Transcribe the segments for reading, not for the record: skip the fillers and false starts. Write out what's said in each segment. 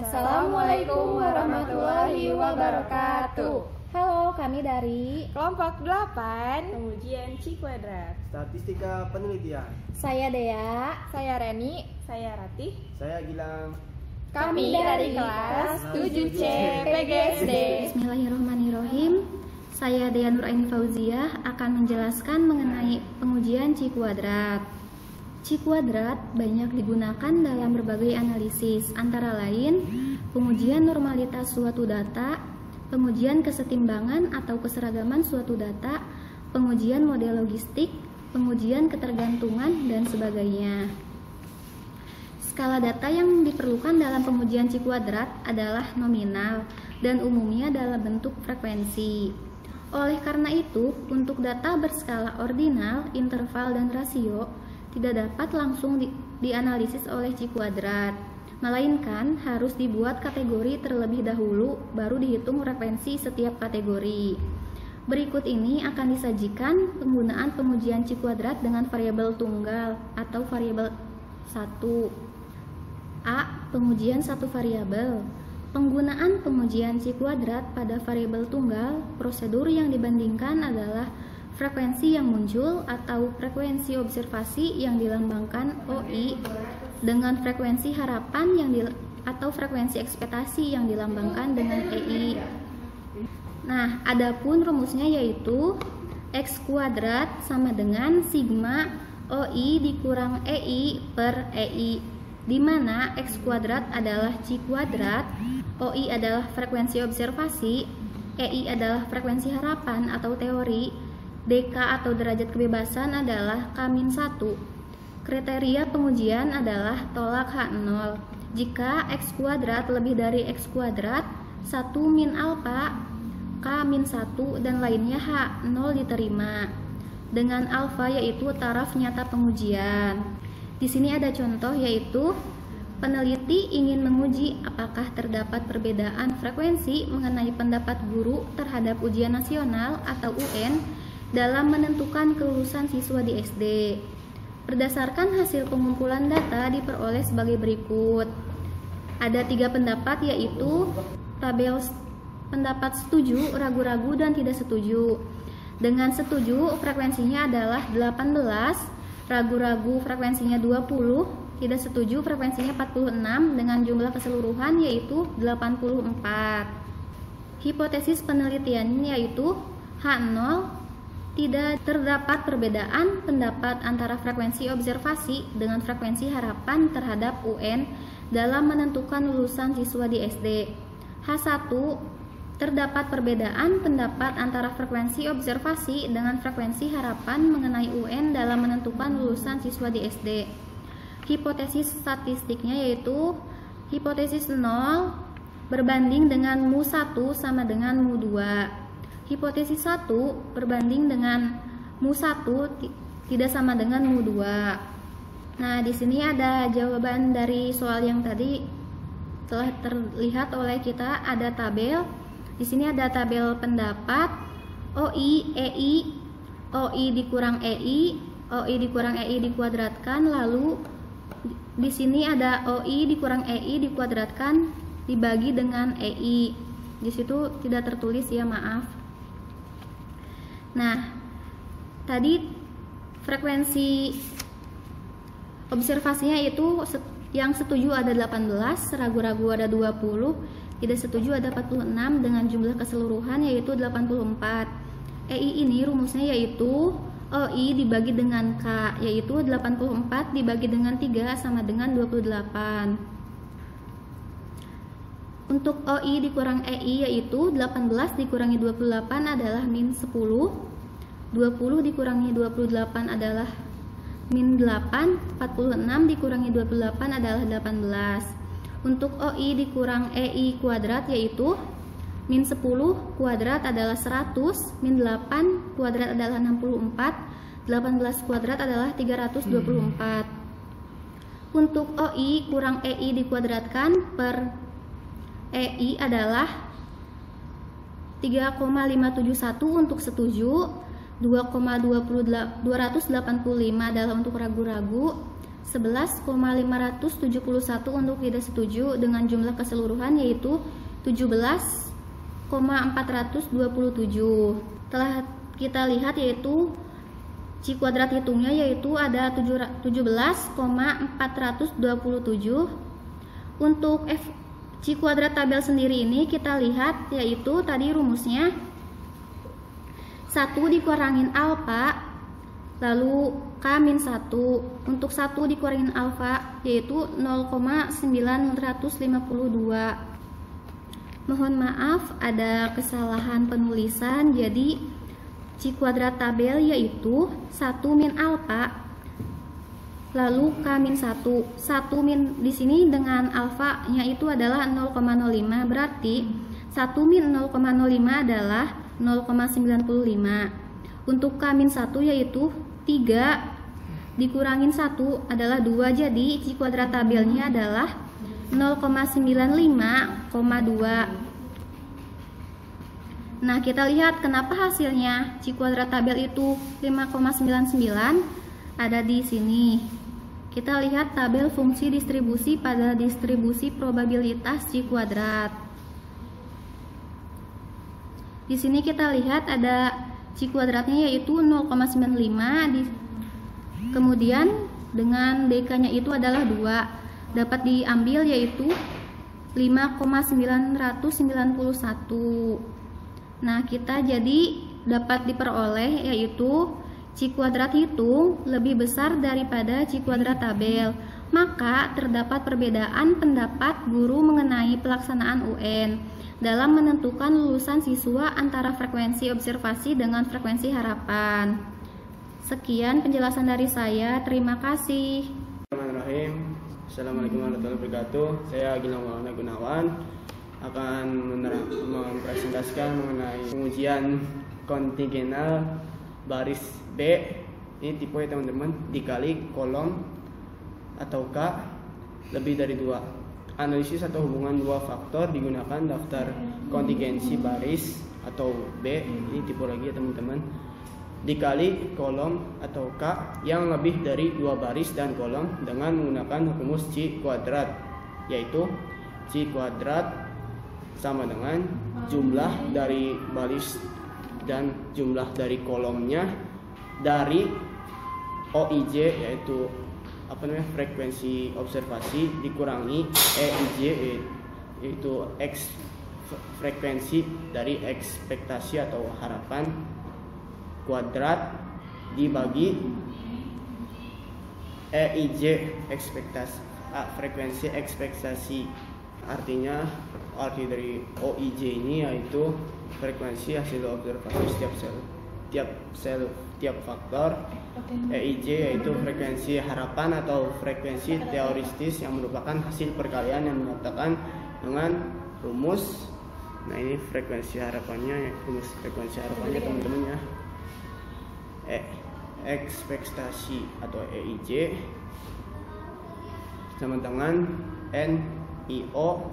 Assalamualaikum warahmatullahi wabarakatuh. Halo, kami dari Kelompok 8 Pengujian C kuadrat. Statistika penelitian. saya Dea. Saya Reni. Saya Ratih. Saya Gilang. Kami dari kelas 7C PGSD. Bismillahirrahmanirrahim. Saya Dea Nuraini Fauziah akan menjelaskan mengenai pengujian C kuadrat. C kuadrat banyak digunakan dalam berbagai analisis, antara lain pengujian normalitas suatu data, pengujian kesetimbangan atau keseragaman suatu data, pengujian model logistik, pengujian ketergantungan, dan sebagainya. Skala data yang diperlukan dalam pengujian C kuadrat adalah nominal dan umumnya dalam bentuk frekuensi. Oleh karena itu, untuk data berskala ordinal, interval, dan rasio tidak dapat langsung dianalisis oleh C kuadrat, melainkan harus dibuat kategori terlebih dahulu baru dihitung frekuensi setiap kategori. Berikut ini akan disajikan penggunaan pengujian C kuadrat dengan variabel tunggal atau variabel 1. A. Pengujian satu variabel. Penggunaan pengujian C kuadrat pada variabel tunggal, prosedur yang dibandingkan adalah frekuensi yang muncul atau frekuensi observasi yang dilambangkan OI dengan frekuensi harapan atau frekuensi ekspektasi yang dilambangkan dengan EI. Nah, adapun rumusnya yaitu X kuadrat sama dengan sigma OI dikurang EI per EI, di mana X kuadrat adalah C kuadrat, OI adalah frekuensi observasi, EI adalah frekuensi harapan atau teori, DK atau derajat kebebasan adalah K-1. Kriteria pengujian adalah tolak H0. Jika X kuadrat lebih dari X kuadrat, 1 min alfa, K-1, dan lainnya H0 diterima. Dengan alfa yaitu taraf nyata pengujian. Di sini ada contoh yaitu peneliti ingin menguji apakah terdapat perbedaan frekuensi mengenai pendapat guru terhadap ujian nasional atau UN dalam menentukan kelulusan siswa di SD. Berdasarkan hasil pengumpulan data diperoleh sebagai berikut. Ada 3 pendapat yaitu tabel pendapat setuju, ragu-ragu, dan tidak setuju. Dengan setuju frekuensinya adalah 18, ragu-ragu frekuensinya 20, tidak setuju frekuensinya 46 dengan jumlah keseluruhan yaitu 84. Hipotesis penelitiannya yaitu H0, tidak terdapat perbedaan pendapat antara frekuensi observasi dengan frekuensi harapan terhadap UN dalam menentukan lulusan siswa di SD. H1, terdapat perbedaan pendapat antara frekuensi observasi dengan frekuensi harapan mengenai UN dalam menentukan lulusan siswa di SD. Hipotesis statistiknya yaitu hipotesis 0 berbanding dengan mu1 sama dengan mu2. Hipotesis 1 berbanding dengan mu1 tidak sama dengan mu2. Nah, di sini ada jawaban dari soal yang tadi telah terlihat oleh kita, ada tabel. Di sini ada tabel pendapat OI, EI, OI dikurang EI, OI dikurang EI dikuadratkan, lalu di sini ada OI dikurang EI dikuadratkan dibagi dengan EI. Di situ tidak tertulis ya, maaf. Nah, tadi frekuensi observasinya itu yang setuju ada 18, ragu-ragu ada 20, tidak setuju ada 46 dengan jumlah keseluruhan yaitu 84. EI ini rumusnya yaitu OI dibagi dengan K, yaitu 84 dibagi dengan 3 sama dengan 28. Untuk OI dikurang EI yaitu 18 dikurangi 28 adalah min 10, 20 dikurangi 28 adalah min 8, 46 dikurangi 28 adalah 18. Untuk OI dikurang EI kuadrat yaitu min 10 kuadrat adalah 100, min 8 kuadrat adalah 64, 18 kuadrat adalah 324. Untuk OI kurang EI dikuadratkan per EI adalah 3,571 untuk setuju, 2,285 adalah untuk ragu-ragu, 11,571 untuk tidak setuju dengan jumlah keseluruhan yaitu 17,427. Telah kita lihat yaitu C kuadrat hitungnya yaitu ada 17,427. Untuk C kuadrat tabel sendiri ini kita lihat yaitu tadi rumusnya 1 dikurangin alfa lalu K-1. Untuk 1 dikurangin alfa yaitu 0,952. Mohon maaf ada kesalahan penulisan, jadi C kuadrat tabel yaitu 1 min alfa lalu K-1. 1 min di sini dengan alfa-nya itu adalah 0,05, berarti 1 min 0,05 adalah 0,95. Untuk K-1 yaitu 3 dikurangin 1 adalah 2, jadi C kuadrat tabelnya adalah 0,95,2. Nah, kita lihat kenapa hasilnya C kuadrat tabel itu 5,99 ada di sini. Kita lihat tabel fungsi distribusi pada distribusi probabilitas C kuadrat. Di sini kita lihat ada C kuadratnya yaitu 0,95 kemudian dengan DK-nya itu adalah 2. Dapat diambil yaitu 5,991. Nah, kita jadi dapat diperoleh yaitu C kuadrat hitung lebih besar daripada C kuadrat tabel. Maka terdapat perbedaan pendapat guru mengenai pelaksanaan UN dalam menentukan lulusan siswa antara frekuensi observasi dengan frekuensi harapan. Sekian penjelasan dari saya. Terima kasih. Bismillahirrahmanirrahim. Assalamualaikum warahmatullahi wabarakatuh. Saya Gilang Maulana Gunawan akan mempresentasikan mengenai pengujian kontingenal baris B. Ini tipe ya teman-teman, dikali kolom atau K lebih dari 2. Analisis atau hubungan dua faktor digunakan daftar kontingensi baris atau B. Ini tipe lagi ya teman-teman, dikali kolom atau K yang lebih dari 2 baris dan kolom dengan menggunakan rumus C kuadrat, yaitu C kuadrat sama dengan jumlah dari baris dan jumlah dari kolomnya dari OIJ yaitu frekuensi observasi dikurangi EIJ yaitu X frekuensi dari ekspektasi atau harapan kuadrat dibagi EIJ frekuensi ekspektasi. Artinya arti dari OIJ ini yaitu frekuensi hasil observasi setiap faktor. EIJ yaitu frekuensi harapan atau frekuensi teoretis yang merupakan hasil perkalian yang menyatakan dengan rumus. Nah, ini frekuensi harapannya, rumus frekuensi harapannya teman-teman ya. Ekspektasi atau EIJ sama dengan NIO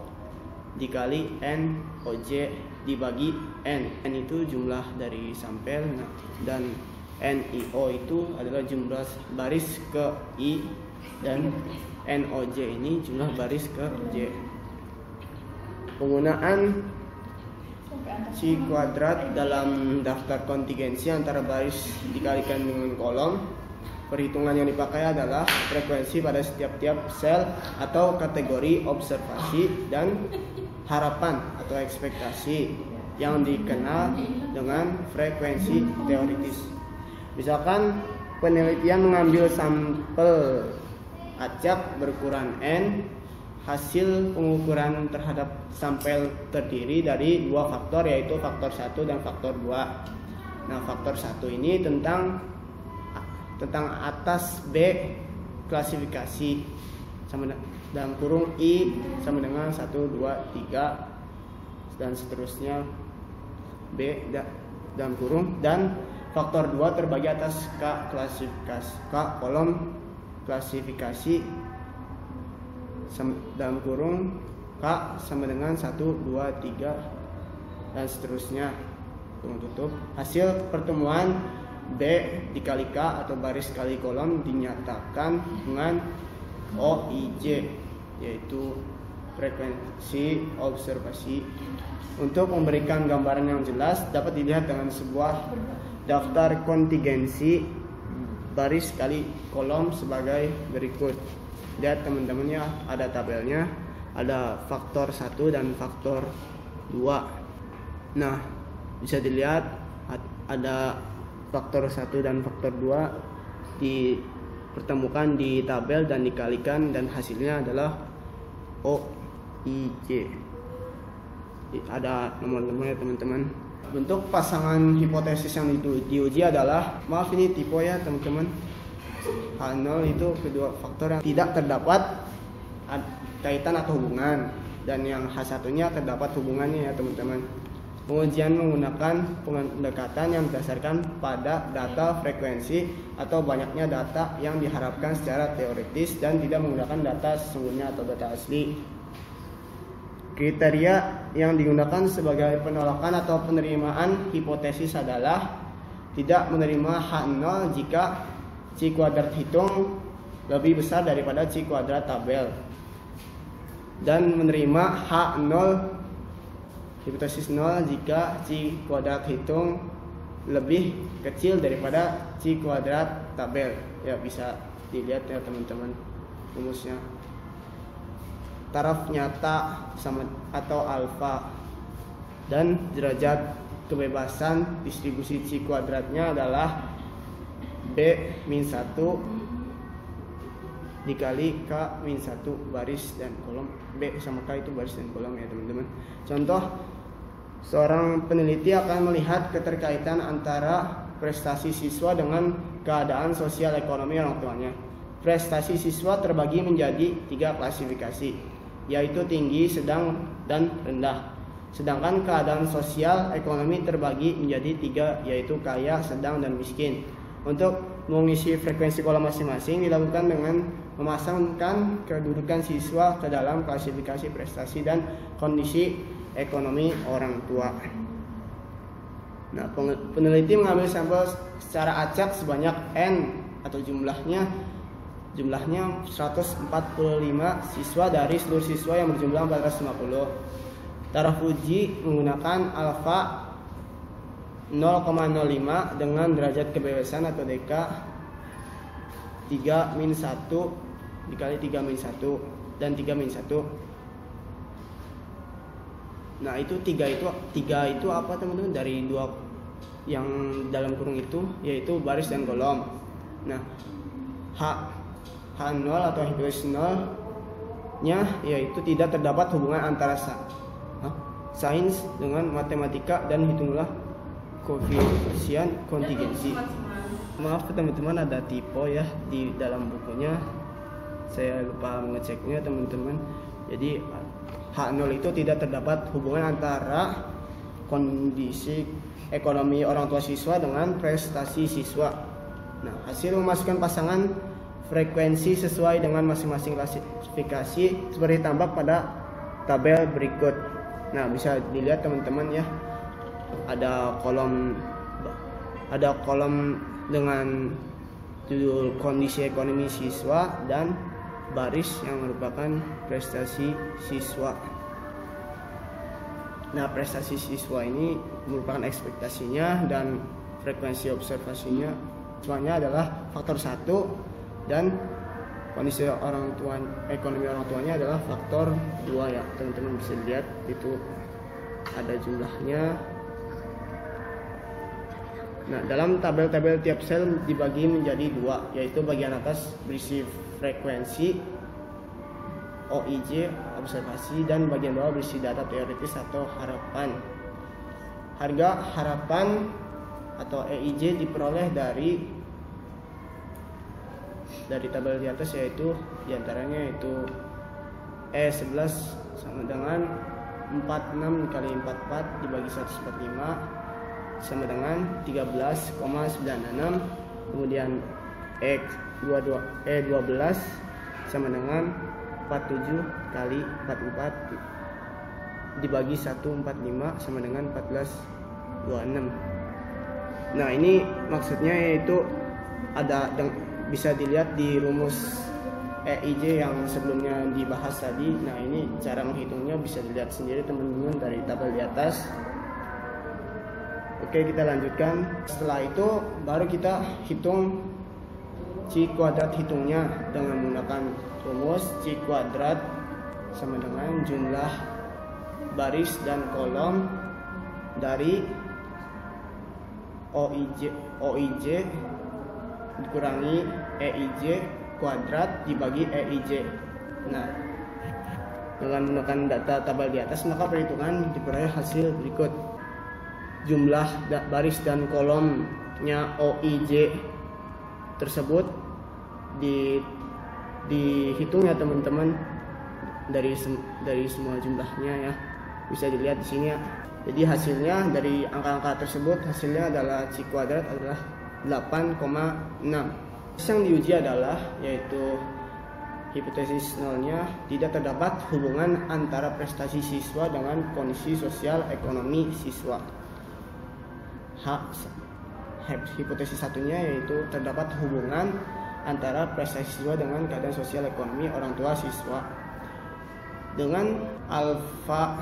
dikali NOJ dibagi N. N itu jumlah dari sampel, dan NIO itu adalah jumlah baris ke I, dan NOJ ini jumlah baris ke J. Penggunaan C kuadrat dalam daftar kontingensi antara baris dikalikan dengan kolom. Perhitungan yang dipakai adalah frekuensi pada setiap sel atau kategori observasi dan harapan atau ekspektasi yang dikenal dengan frekuensi teoretis. Misalkan penelitian mengambil sampel acak berukuran N. Hasil pengukuran terhadap sampel terdiri dari 2 faktor, yaitu faktor 1 dan faktor 2. Nah, faktor 1 ini tentang atas B klasifikasi sama dalam kurung I sama dengan 1, 2, 3 dan seterusnya B dalam kurung, dan faktor 2 terbagi atas K klasifikasi K kolom klasifikasi dalam kurung K sama dengan 1, 2, 3 dan seterusnya kurung tutup. Hasil pertemuan B dikali K atau baris kali kolom dinyatakan dengan OIJ, yaitu frekuensi observasi. Untuk memberikan gambaran yang jelas dapat dilihat dengan sebuah daftar kontingensi baris kali kolom sebagai berikut. Lihat teman-teman ya, ada tabelnya, ada faktor 1 dan faktor 2. Nah, bisa dilihat ada faktor 1 dan faktor 2 dipertemukan di tabel dan dikalikan, dan hasilnya adalah OIJ. Ada nomor-nomornya teman-teman. Bentuk pasangan hipotesis yang diuji adalah, maaf ini tipe ya teman-teman, H0 itu kedua faktor yang tidak terdapat kaitan atau hubungan, dan yang H1-nya terdapat hubungannya ya teman-teman. Pengujian menggunakan pendekatan yang didasarkan pada data frekuensi atau banyaknya data yang diharapkan secara teoritis dan tidak menggunakan data sesungguhnya atau data asli. Kriteria yang digunakan sebagai penolakan atau penerimaan hipotesis adalah tidak menerima H0 jika C kuadrat hitung lebih besar daripada C kuadrat tabel, dan menerima H0 hipotesis 0 jika C kuadrat hitung lebih kecil daripada C kuadrat tabel. Ya, bisa dilihat ya teman-teman rumusnya. Taraf nyata sama atau alfa, dan derajat kebebasan distribusi C kuadratnya adalah B-1 dikali K-1 baris dan kolom. B sama K itu baris dan kolom ya teman-teman. Contoh, seorang peneliti akan melihat keterkaitan antara prestasi siswa dengan keadaan sosial ekonomi orang tuanya. Prestasi siswa terbagi menjadi 3 klasifikasi, yaitu tinggi, sedang, dan rendah. Sedangkan keadaan sosial ekonomi terbagi menjadi 3, yaitu kaya, sedang, dan miskin. Untuk mengisi frekuensi kolom masing-masing dilakukan dengan memasangkan kedudukan siswa ke dalam klasifikasi prestasi dan kondisi ekonomi orang tua. Nah, peneliti mengambil sampel secara acak sebanyak N atau jumlahnya 145 siswa dari seluruh siswa yang berjumlah 450. Taraf uji menggunakan alfa 0,05 dengan derajat kebebasan atau DK 3-1 dikali 3-1 dan 3-1. Nah, itu 3 itu apa teman-teman? Dari 2 yang dalam kurung itu, yaitu baris dan kolom. Nah, H0 atau hipotesis 0 nya yaitu tidak terdapat hubungan antara sains dengan matematika dan hitunglah koefisien kontingensi. Maaf teman-teman, ada typo ya di dalam bukunya, saya lupa mengeceknya teman-teman. Jadi H0 itu tidak terdapat hubungan antara kondisi ekonomi orang tua siswa dengan prestasi siswa. Nah, hasil memasukkan pasangan frekuensi sesuai dengan masing-masing klasifikasi seperti tampak pada tabel berikut. Nah, bisa dilihat teman-teman ya, ada kolom dengan judul kondisi ekonomi siswa dan baris yang merupakan prestasi siswa. Nah, prestasi siswa ini merupakan ekspektasinya, dan frekuensi observasinya semuanya adalah faktor 1, dan kondisi orang tua, ekonomi orang tuanya adalah faktor 2 ya teman-teman. Bisa lihat itu ada jumlahnya. Nah, dalam tabel-tabel tiap sel dibagi menjadi 2, yaitu bagian atas berisi frekuensi OIJ observasi, dan bagian bawah berisi data teoritis atau harapan. Harga harapan atau EIJ diperoleh dari tabel di atas, yaitu diantaranya yaitu E11 sama dengan 46 kali 44 dibagi 145 sama dengan 13,96. Kemudian E12 sama dengan 47 kali 44 dibagi 145 sama dengan 14,26. Nah, ini maksudnya yaitu bisa dilihat di rumus EIJ yang sebelumnya dibahas tadi. Nah, ini cara menghitungnya bisa dilihat sendiri teman-teman dari tabel di atas. Oke, kita lanjutkan. Setelah itu baru kita hitung C kuadrat hitungnya dengan menggunakan rumus C kuadrat sama dengan jumlah baris dan kolom dari OIJ dikurangi EIJ kuadrat dibagi EIJ. Nah, dengan menggunakan data tabel di atas maka perhitungan diperoleh hasil berikut. Jumlah baris dan kolomnya OIJ tersebut dihitung ya teman-teman dari semua jumlahnya ya. Bisa dilihat di sini ya. Jadi hasilnya dari angka-angka tersebut hasilnya adalah C kuadrat adalah 8,6. Yang diuji adalah yaitu hipotesis nolnya tidak terdapat hubungan antara prestasi siswa dengan kondisi sosial ekonomi siswa. Hipotesis satunya yaitu terdapat hubungan antara prestasi siswa dengan keadaan sosial ekonomi orang tua siswa. Dengan alfa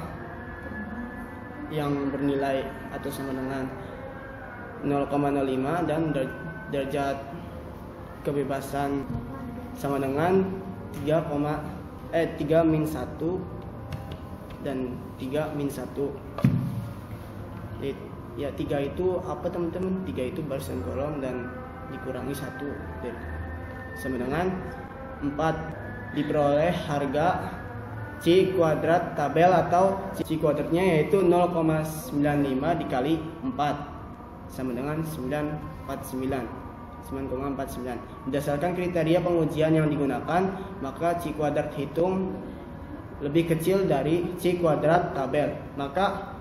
yang bernilai atau sama dengan 0,05 dan derajat kebebasan sama dengan 3 min 1 dan 3 min 1. Ya, 3 itu apa teman-teman? 3 itu baris dan kolom dan dikurangi 1 sama dengan 4. Diperoleh harga C kuadrat tabel atau C kuadratnya yaitu 0,95 dikali 4 sama dengan 9,49. Berdasarkan kriteria pengujian yang digunakan, maka C kuadrat hitung lebih kecil dari C kuadrat tabel. Maka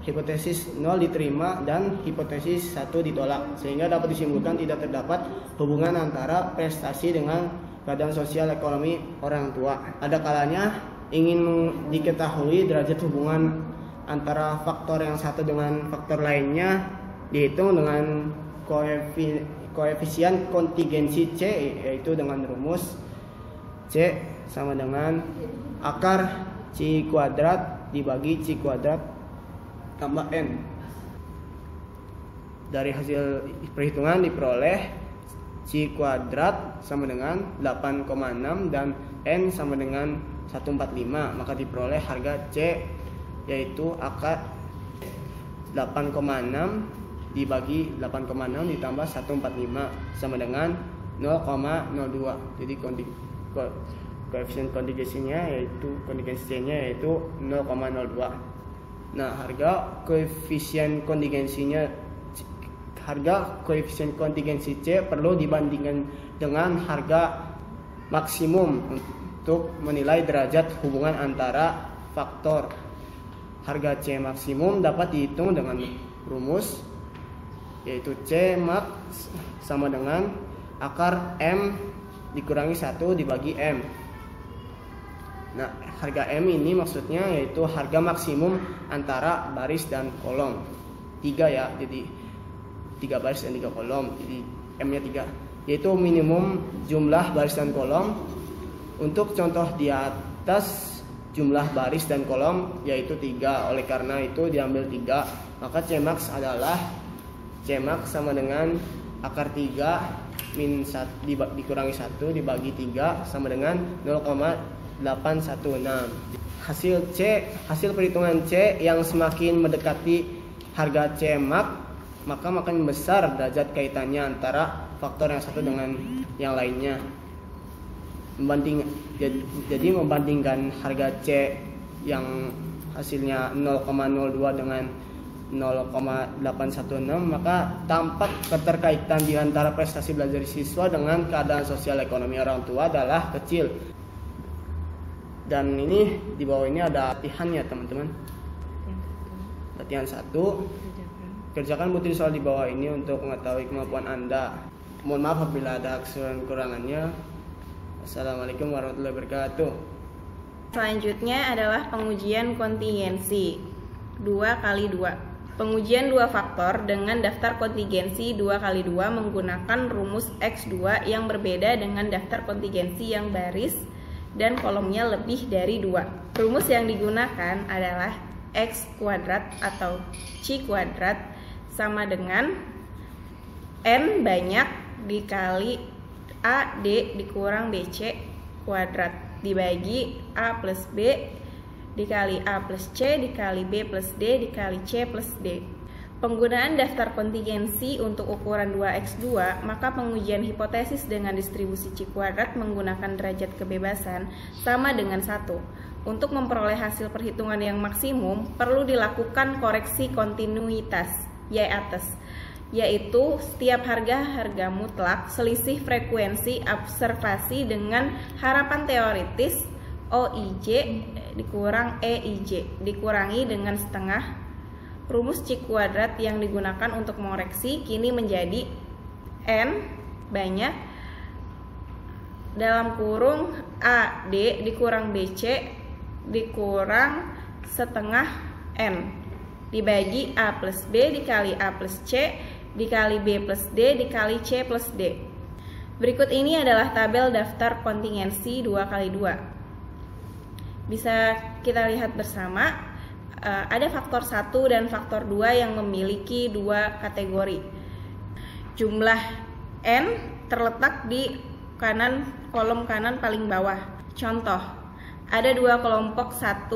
hipotesis 0 diterima dan hipotesis 1 ditolak, sehingga dapat disimpulkan tidak terdapat hubungan antara prestasi dengan keadaan sosial ekonomi orang tua. Ada kalanya ingin diketahui derajat hubungan antara faktor yang satu dengan faktor lainnya, dihitung dengan koefisien kontingensi C, yaitu dengan rumus C sama dengan akar C kuadrat dibagi C kuadrat tambah N. Dari hasil perhitungan diperoleh C kuadrat sama dengan 8,6 dan N sama dengan 145. Maka diperoleh harga C yaitu akar 8,6 dibagi 8,6 ditambah 145 sama dengan 0,02. Jadi koefisien kontingensinya yaitu kontingensinya yaitu 0,02. Nah, harga koefisien kontingensi C perlu dibandingkan dengan harga maksimum untuk menilai derajat hubungan antara faktor. Harga C maksimum dapat dihitung dengan rumus yaitu C max sama dengan akar M dikurangi 1 dibagi M. Nah, harga M ini maksudnya yaitu harga maksimum antara baris dan kolom. 3 ya, jadi 3 baris dan 3 kolom, jadi M-nya 3. Yaitu minimum jumlah baris dan kolom. Untuk contoh di atas jumlah baris dan kolom yaitu 3. Oleh karena itu diambil 3, maka C max adalah C max sama dengan akar 3 min 1 dikurangi 1 dibagi 3 sama dengan 0,816. Hasil perhitungan C yang semakin mendekati harga C max, maka makin besar derajat kaitannya antara faktor yang satu dengan yang lainnya. Jadi membandingkan harga C yang hasilnya 0,02 dengan 0,816, maka tampak keterkaitan di antara prestasi belajar siswa dengan keadaan sosial ekonomi orang tua adalah kecil. Dan ini di bawah ini ada latihannya teman-teman. Latihan 1. Kerjakan butir soal di bawah ini untuk mengetahui kemampuan Anda. Mohon maaf apabila ada kekurangannya. Assalamualaikum warahmatullahi wabarakatuh. Selanjutnya adalah pengujian kontingensi 2 kali 2. Pengujian dua faktor dengan daftar kontingensi 2x2 menggunakan rumus X2 yang berbeda dengan daftar kontingensi yang baris dan kolomnya lebih dari 2. Rumus yang digunakan adalah X kuadrat atau C kuadrat sama dengan N banyak dikali AD dikurang BC kuadrat dibagi A plus B dikali A plus C dikali B plus D dikali C plus D. Penggunaan daftar kontingensi untuk ukuran 2x2, maka pengujian hipotesis dengan distribusi C kuadrat menggunakan derajat kebebasan sama dengan 1. Untuk memperoleh hasil perhitungan yang maksimum, perlu dilakukan koreksi kontinuitas Y atas, yaitu setiap harga mutlak selisih frekuensi observasi dengan harapan teoritis OIJ dikurang EIJ dikurangi dengan setengah. Rumus C kuadrat yang digunakan untuk mengoreksi kini menjadi N banyak dalam kurung AD dikurang BC dikurang setengah N dibagi A plus B dikali A plus C dikali B plus D dikali C plus D. Berikut ini adalah tabel daftar kontingensi 2x2. Bisa kita lihat bersama, ada faktor 1 dan faktor 2 yang memiliki dua kategori. Jumlah N terletak di kolom kanan paling bawah. Contoh, ada dua kelompok 1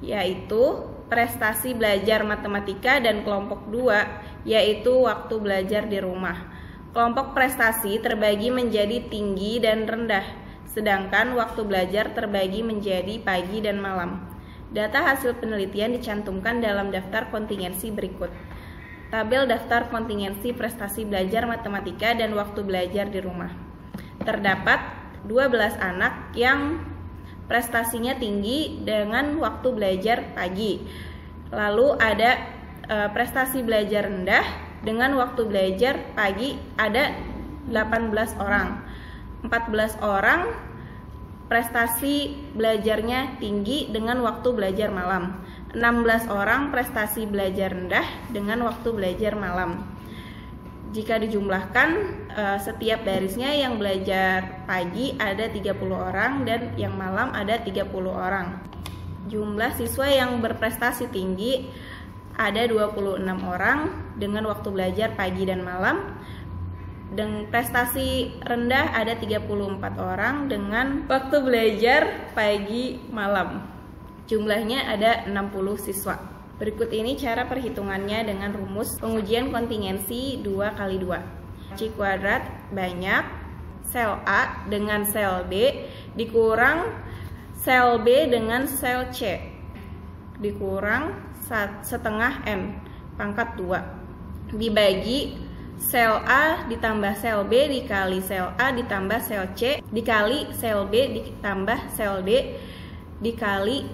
yaitu prestasi belajar matematika dan kelompok 2 yaitu waktu belajar di rumah. Kelompok prestasi terbagi menjadi tinggi dan rendah, sedangkan waktu belajar terbagi menjadi pagi dan malam. Data hasil penelitian dicantumkan dalam daftar kontingensi berikut. Tabel daftar kontingensi prestasi belajar matematika dan waktu belajar di rumah. Terdapat 12 anak yang prestasinya tinggi dengan waktu belajar pagi. Lalu ada prestasi belajar rendah dengan waktu belajar pagi ada 18 orang. 14 orang prestasi belajarnya tinggi dengan waktu belajar malam. 16 orang prestasi belajar rendah dengan waktu belajar malam. Jika dijumlahkan, setiap barisnya yang belajar pagi ada 30 orang dan yang malam ada 30 orang. Jumlah siswa yang berprestasi tinggi ada 26 orang dengan waktu belajar pagi dan malam. Dan prestasi rendah ada 34 orang dengan waktu belajar pagi malam. Jumlahnya ada 60 siswa. Berikut ini cara perhitungannya dengan rumus pengujian kontingensi 2x2. C kuadrat banyak sel A dengan sel D dikurang sel B dengan sel C dikurang setengah N pangkat 2 dibagi sel A ditambah sel B dikali sel A ditambah sel C dikali sel B ditambah sel D dikali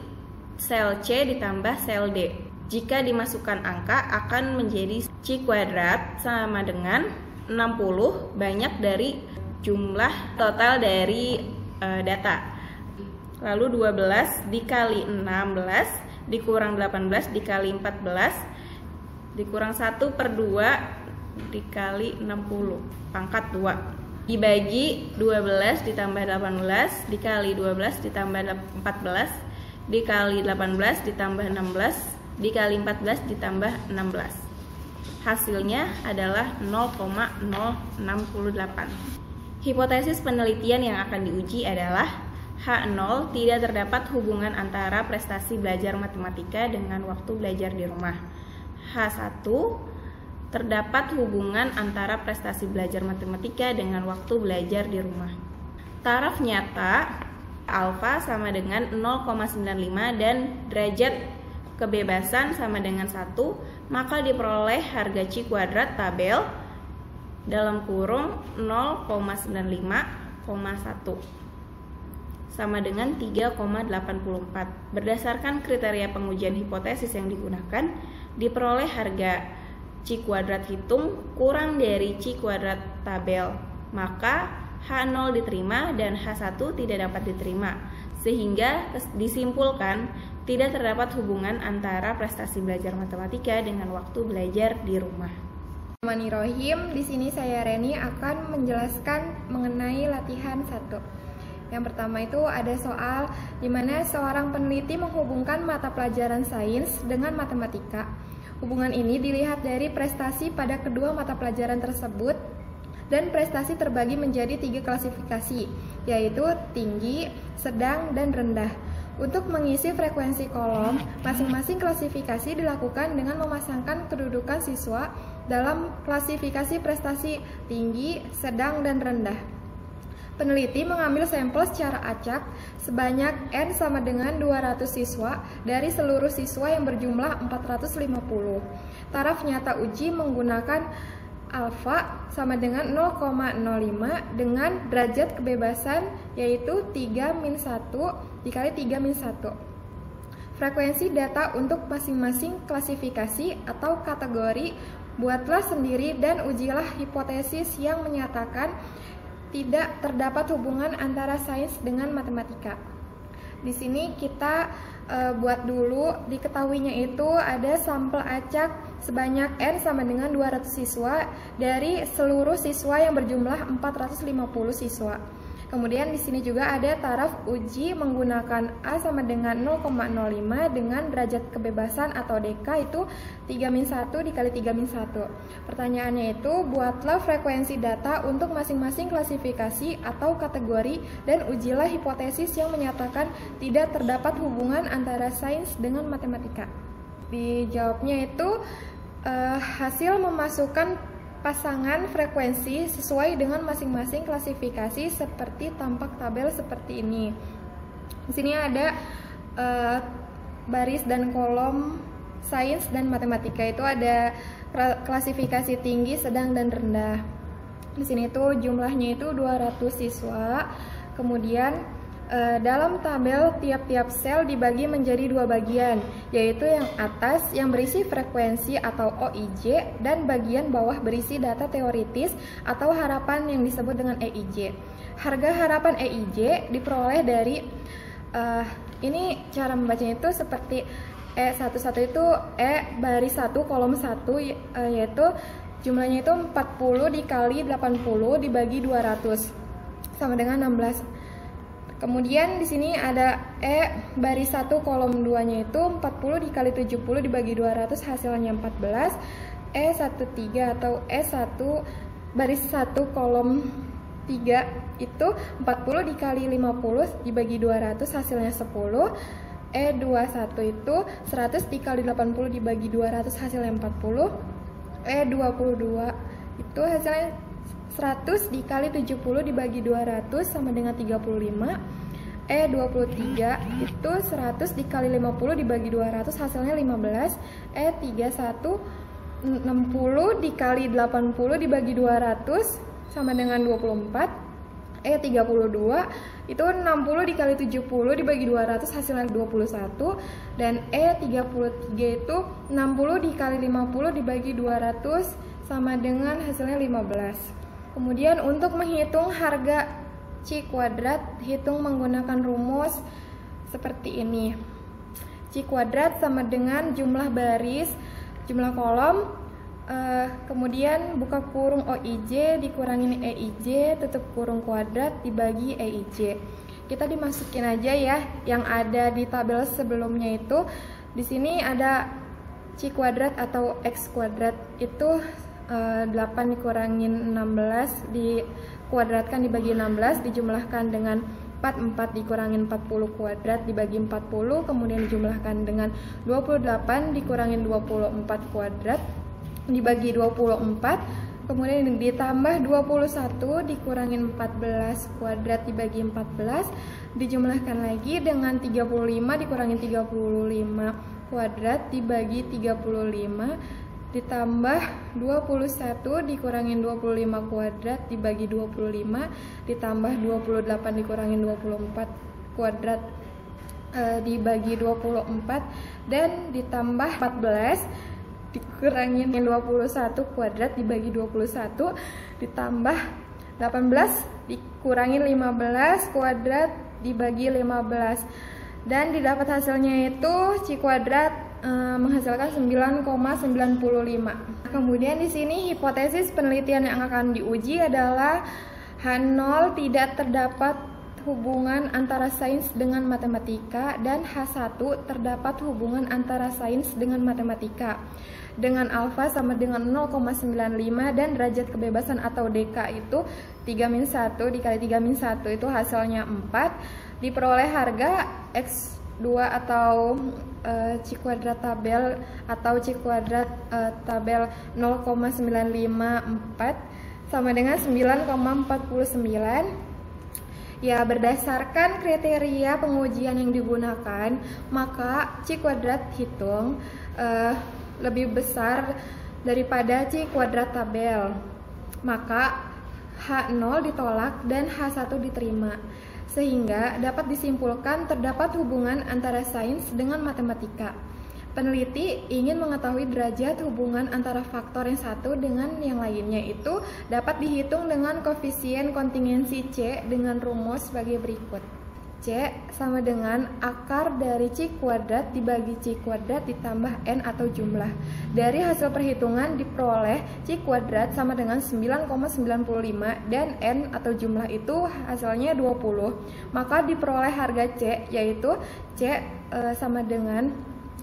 sel C ditambah sel D. Jika dimasukkan angka akan menjadi C kuadrat sama dengan 60 banyak dari jumlah total dari data. Lalu 12 dikali 16 dikurang 18 dikali 14 dikurang 1/2 dikali 60 pangkat 2 dibagi 12 ditambah 18 dikali 12 ditambah 14 dikali 18 ditambah 16 dikali 14 ditambah 16. Hasilnya adalah 0,068. Hipotesis penelitian yang akan diuji adalah H0 tidak terdapat hubungan antara prestasi belajar matematika dengan waktu belajar di rumah. H1 terdapat hubungan antara prestasi belajar matematika dengan waktu belajar di rumah. Taraf nyata alfa sama dengan 0,95 dan derajat kebebasan sama dengan 1, maka diperoleh harga C kuadrat tabel dalam kurung 0,95,1 sama dengan 3,84. Berdasarkan kriteria pengujian hipotesis yang digunakan, diperoleh harga C kuadrat hitung kurang dari C kuadrat tabel, maka H0 diterima dan H1 tidak dapat diterima, sehingga disimpulkan tidak terdapat hubungan antara prestasi belajar matematika dengan waktu belajar di rumah. Bismillahirrahmanirrahim. Di sini saya Reni akan menjelaskan mengenai latihan 1. Yang pertama itu ada soal di mana seorang peneliti menghubungkan mata pelajaran sains dengan matematika. Hubungan ini dilihat dari prestasi pada kedua mata pelajaran tersebut dan prestasi terbagi menjadi 3 klasifikasi, yaitu tinggi, sedang, dan rendah. Untuk mengisi frekuensi kolom, masing-masing klasifikasi dilakukan dengan memasangkan kedudukan siswa dalam klasifikasi prestasi tinggi, sedang, dan rendah. Peneliti mengambil sampel secara acak sebanyak N sama dengan 200 siswa dari seluruh siswa yang berjumlah 450. Taraf nyata uji menggunakan alfa sama dengan 0,05 dengan derajat kebebasan yaitu 3-1 dikali 3-1. Frekuensi data untuk masing-masing klasifikasi atau kategori buatlah sendiri dan ujilah hipotesis yang menyatakan tidak terdapat hubungan antara sains dengan matematika. Di sini kita buat dulu, diketahuinya itu ada sampel acak sebanyak N sama dengan 200 siswa dari seluruh siswa yang berjumlah 450 siswa. Kemudian di sini juga ada taraf uji menggunakan A sama dengan 0,05 dengan derajat kebebasan atau DK itu 3-1 dikali 3-1. Pertanyaannya itu, buatlah frekuensi data untuk masing-masing klasifikasi atau kategori dan ujilah hipotesis yang menyatakan tidak terdapat hubungan antara sains dengan matematika. Dijawabnya itu hasil memasukkan pasangan frekuensi sesuai dengan masing-masing klasifikasi seperti tampak tabel seperti ini. Di sini ada baris dan kolom sains dan matematika, itu ada klasifikasi tinggi, sedang, dan rendah. Di sini itu jumlahnya itu 200 siswa. Kemudian dalam tabel tiap-tiap sel dibagi menjadi 2 bagian, yaitu yang atas yang berisi frekuensi atau OIJ dan bagian bawah berisi data teoritis atau harapan yang disebut dengan EIJ. Harga harapan EIJ diperoleh dari ini cara membacanya itu seperti E11 itu E baris 1 kolom 1 yaitu jumlahnya itu 40 dikali 80 dibagi 200 sama dengan 16. Kemudian di sini ada E baris 1 kolom 2-nya itu 40 dikali 70 dibagi 200 hasilnya 14. E13 atau E1 baris 1 kolom 3 itu 40 dikali 50 dibagi 200 hasilnya 10. E21 itu 100 dikali 80 dibagi 200 hasilnya 40. E22 itu hasilnya 100 dikali 70 dibagi 200 sama dengan 35. E23 itu 100 dikali 50 dibagi 200 hasilnya 15. E31 60 dikali 80 dibagi 200 sama dengan 24. E32 itu 60 dikali 70 dibagi 200 hasilnya 21. Dan E33 itu 60 dikali 50 dibagi 200 sama dengan hasilnya 15. Kemudian untuk menghitung harga C kuadrat, hitung menggunakan rumus seperti ini. C kuadrat sama dengan jumlah baris, jumlah kolom, kemudian buka kurung OIJ dikurangin EIJ, tutup kurung kuadrat dibagi EIJ. Kita dimasukin aja ya yang ada di tabel sebelumnya itu. Di sini ada C kuadrat atau X kuadrat itu 8 dikurangin 16 dikuadratkan dibagi 16 dijumlahkan dengan 44 dikurangin 40 kuadrat dibagi 40 kemudian dijumlahkan dengan 28 dikurangin 24 kuadrat dibagi 24 kemudian ditambah 21 dikurangin 14 kuadrat dibagi 14 dijumlahkan lagi dengan 35 dikurangin 35 kuadrat dibagi 35 ditambah 21 dikurangin 25 kuadrat dibagi 25 ditambah 28 dikurangin 24 kuadrat dibagi 24 dan ditambah 14 dikurangin 21 kuadrat dibagi 21 ditambah 18 dikurangin 15 kuadrat dibagi 15 Dan didapat hasilnya itu C kuadrat menghasilkan 9,95. Kemudian di sini hipotesis penelitian yang akan diuji adalah H0 tidak terdapat hubungan antara sains dengan matematika dan H1 terdapat hubungan antara sains dengan matematika dengan alfa sama dengan 0,95 dan derajat kebebasan atau DK itu 3-1 dikali 3-1 itu hasilnya 4. Diperoleh harga X2 atau C kuadrat tabel atau C kuadrat tabel 0,954 sama dengan 9,49. Ya, berdasarkan kriteria pengujian yang digunakan, maka C kuadrat hitung lebih besar daripada C kuadrat tabel. Maka H0 ditolak dan H1 diterima. Sehingga dapat disimpulkan terdapat hubungan antara sains dengan matematika. Peneliti ingin mengetahui derajat hubungan antara faktor yang satu dengan yang lainnya itu dapat dihitung dengan koefisien kontingensi C dengan rumus sebagai berikut. C sama dengan akar dari C kuadrat dibagi C kuadrat ditambah N atau jumlah. Dari hasil perhitungan diperoleh C kuadrat sama dengan 9,95 dan N atau jumlah itu hasilnya 20. Maka diperoleh harga C yaitu C sama dengan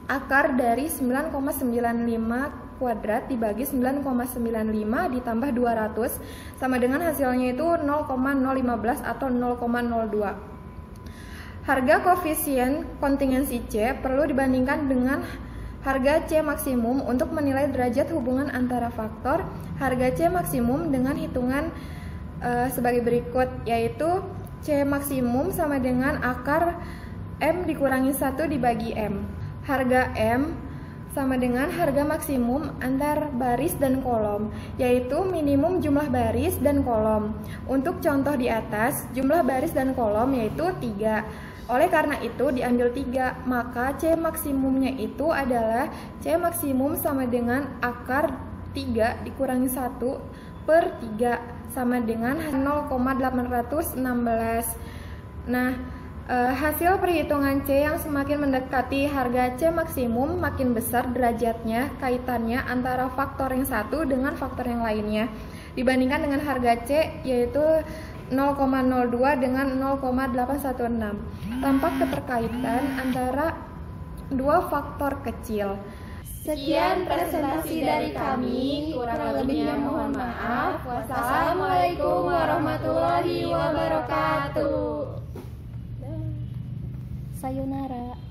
akar dari 9,95 kuadrat dibagi 9,95 ditambah 200 sama dengan hasilnya itu 0,015 atau 0,02. Harga koefisien kontingensi C perlu dibandingkan dengan harga C maksimum untuk menilai derajat hubungan antara faktor. Harga C maksimum dengan hitungan sebagai berikut, yaitu C maksimum sama dengan akar M dikurangi 1 dibagi M. Harga M sama dengan harga maksimum antar baris dan kolom, yaitu minimum jumlah baris dan kolom. Untuk contoh di atas, jumlah baris dan kolom yaitu 3. Oleh karena itu diambil 3, maka C maksimumnya itu adalah C maksimum sama dengan akar 3 dikurangi 1 per 3 sama dengan 0,816. Nah, hasil perhitungan C yang semakin mendekati harga C maksimum makin besar derajatnya kaitannya antara faktor yang satu dengan faktor yang lainnya dibandingkan dengan harga C yaitu 0,02 dengan 0,816. Tampak keterkaitan antara dua faktor kecil. Sekian presentasi dari kami, kurang lebihnya mohon maaf. Wassalamualaikum warahmatullahi wabarakatuh. Sayonara.